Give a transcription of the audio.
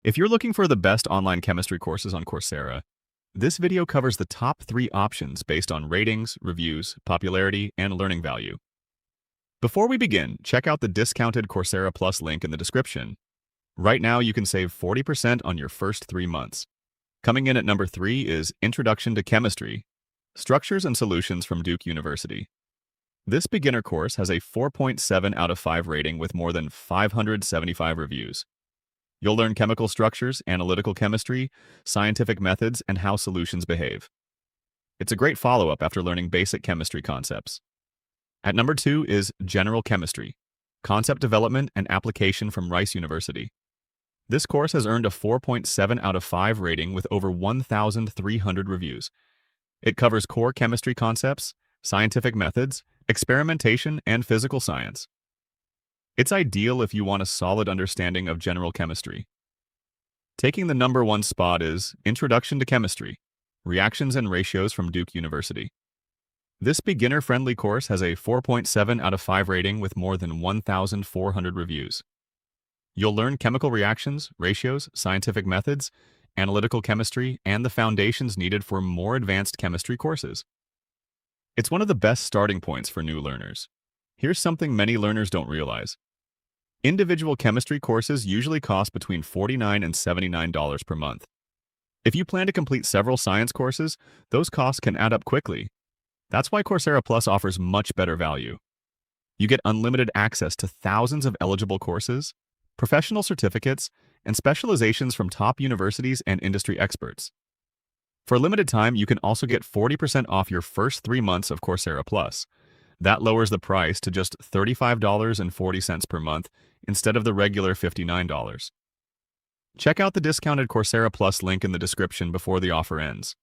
If you're looking for the best online chemistry courses on Coursera, this video covers the top 3 options based on ratings, reviews, popularity, and learning value. Before we begin, check out the discounted Coursera Plus link in the description. Right now, you can save 40% on your first 3 months. Coming in at number 3 is Introduction to Chemistry, Structures and Solutions from Duke University. This beginner course has a 4.7 out of 5 rating with more than 575 reviews. You'll learn chemical structures, analytical chemistry, scientific methods, and how solutions behave. It's a great follow-up after learning basic chemistry concepts. At number 2 is General Chemistry, Concept Development and Application from Rice University. This course has earned a 4.7 out of 5 rating with over 1,300 reviews. It covers core chemistry concepts, scientific methods, experimentation, and physical science. It's ideal if you want a solid understanding of general chemistry. Taking the number 1 spot is Introduction to Chemistry, Reactions and Ratios from Duke University. This beginner-friendly course has a 4.7 out of 5 rating with more than 1,400 reviews. You'll learn chemical reactions, ratios, scientific methods, analytical chemistry, and the foundations needed for more advanced chemistry courses. It's one of the best starting points for new learners. Here's something many learners don't realize. Individual chemistry courses usually cost between $49 and $79 per month. If you plan to complete several science courses, those costs can add up quickly. That's why Coursera Plus offers much better value. You get unlimited access to thousands of eligible courses, professional certificates, and specializations from top universities and industry experts. For a limited time, you can also get 40% off your first 3 months of Coursera Plus. That lowers the price to just $35.40 per month instead of the regular $59. Check out the discounted Coursera Plus link in the description before the offer ends.